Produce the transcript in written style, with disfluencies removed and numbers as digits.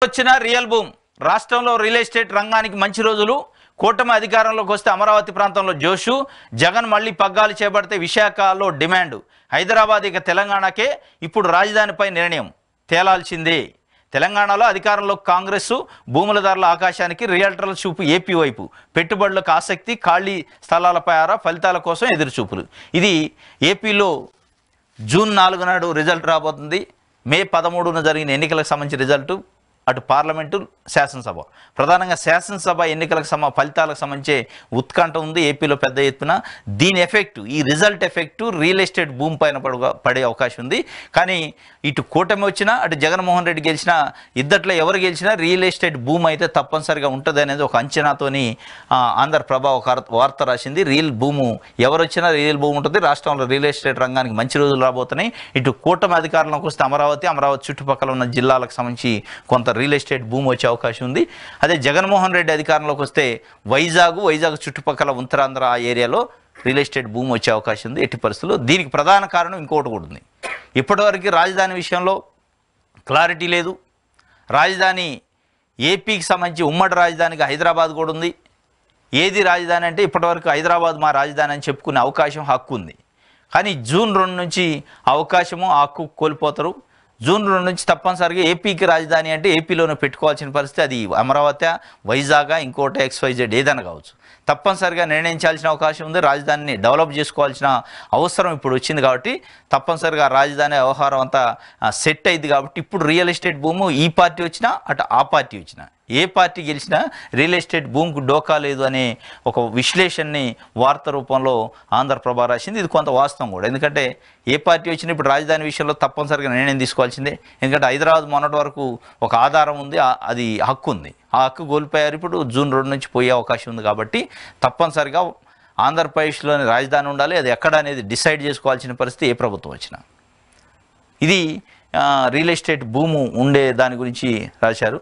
ఎప్పుడొచ్చినా real boom. రాష్ట్రంలో real estate రంగానికి మంచి రోజులు. కూటమి అధికారంలోకి వస్తే అమరావతి ప్రాంతంలో జోషు. జగన్ మళ్లీ పగ్గాలు చేపడితే విశాఖలో డిమాండ్. హైదరాబాద్ ఇక తెలంగాణకే. ఇప్పుడు రాజధానిపై నిర్ణయం తేలాల్సిందే. తెలంగాణలో అధికారంలో కాంగ్రెస్. భూముల ధరల ఆకాశానికి. రియల్టర్ల చూపు ఏపీ వైపు. పెట్టుబడులకు ఆసక్తి. ఖాళీ స్థలాలపై ఫలితాల కోసం ఎదురుచూపులు. ఇది ఏపీలో జూన్ 4 నాడు రిజల్ట్ రాబోతుంది. మే 13న జరిగిన ఎన్నికలకు సంబంధించిన రిజల్టు. అటు పార్లమెంటు, శాసనసభ. ప్రధానంగా శాసనసభ ఎన్నికలకు ఫలితాలకు సంబంధించే ఉత్కంఠ ఉంది ఏపీలో పెద్ద ఎత్తున. దీని ఎఫెక్టు, ఈ రిజల్ట్ ఎఫెక్టు రియల్ ఎస్టేట్ భూమి పైన పడే అవకాశం ఉంది. కానీ ఇటు కూటమి వచ్చినా, అటు జగన్మోహన్ రెడ్డి గెలిచినా, ఇద్దట్లో ఎవరు గెలిచినా రియల్ ఎస్టేట్ భూమి అయితే తప్పనిసరిగా ఉంటుంది అనేది ఒక అంచనాతోని ఆంధ్రప్రభ ఒక వార్త రాసింది. రియల్ భూము ఎవరు వచ్చినా రియల్ భూమి ఉంటుంది. రాష్ట్రంలో రియల్ ఎస్టేట్ రంగానికి మంచి రోజులు రాబోతున్నాయి. ఇటు కూటమి అధికారంలోకి వస్తే అమరావతి చుట్టుపక్కల ఉన్న జిల్లాలకు సంబంధించి కొంత రియల్ ఎస్టేట్ భూమి వచ్చే అవకాశం ఉంది. అదే జగన్మోహన్ రెడ్డి అధికారంలోకి వస్తే వైజాగ్ చుట్టుపక్కల ఉత్తరాంధ్ర ఆ ఏరియాలో రియల్ ఎస్టేట్ భూమి వచ్చే అవకాశం ఉంది ఎట్టి పరిస్థితుల్లో. దీనికి ప్రధాన కారణం ఇంకోటి కూడా ఉంది. ఇప్పటివరకు రాజధాని విషయంలో క్లారిటీ లేదు. రాజధాని ఏపీకి సంబంధించి ఉమ్మడి రాజధానిగా హైదరాబాద్ కూడా ఉంది. ఏది రాజధాని అంటే ఇప్పటివరకు హైదరాబాద్ మా రాజధాని అని చెప్పుకునే అవకాశం, హక్కు ఉంది. కానీ జూన్ 2 నుంచి అవకాశము, హక్కు కోల్పోతారు. జూన్ 2 నుంచి తప్పనిసరిగా ఏపీకి రాజధాని అంటే ఏపీలోనే పెట్టుకోవాల్సిన పరిస్థితి. అది అమరావతి, వైజాగ్, ఇంకోటి XYZ ఏదైనా కావచ్చు. తప్పనిసరిగా నిర్ణయించాల్సిన అవకాశం ఉంది. రాజధానిని డెవలప్ చేసుకోవాల్సిన అవసరం ఇప్పుడు వచ్చింది. కాబట్టి తప్పనిసరిగా రాజధాని వ్యవహారం అంతా సెట్ అయింది. కాబట్టి ఇప్పుడు రియల్ ఎస్టేట్ భూము ఈ పార్టీ వచ్చినా, అటు ఆ పార్టీ వచ్చినా, ఏ పార్టీ గెలిచినా రియల్ ఎస్టేట్ భూమికి డోకా లేదు అనే ఒక విశ్లేషణని వార్త రూపంలో ఆంధ్రప్రభ రాసింది. ఇది కొంత వాస్తవం కూడా. ఎందుకంటే ఏ పార్టీ వచ్చినా ఇప్పుడు రాజధాని విషయంలో తప్పనిసరిగా నిర్ణయం తీసుకోవాల్సిందే. ఎందుకంటే హైదరాబాద్ మొన్నటి వరకు ఒక ఆధారం ఉంది, అది హక్కు ఉంది. ఆ హక్కు కోల్పోయారు. ఇప్పుడు జూన్ 2 నుంచి పోయే అవకాశం ఉంది. కాబట్టి తప్పనిసరిగా ఆంధ్రప్రదేశ్లోని రాజధాని ఉండాలి. అది ఎక్కడ అనేది డిసైడ్ చేసుకోవాల్సిన పరిస్థితి ఏ ప్రభుత్వం వచ్చినా. ఇది రియల్ ఎస్టేట్ భూము ఉండే దాని గురించి రాశారు.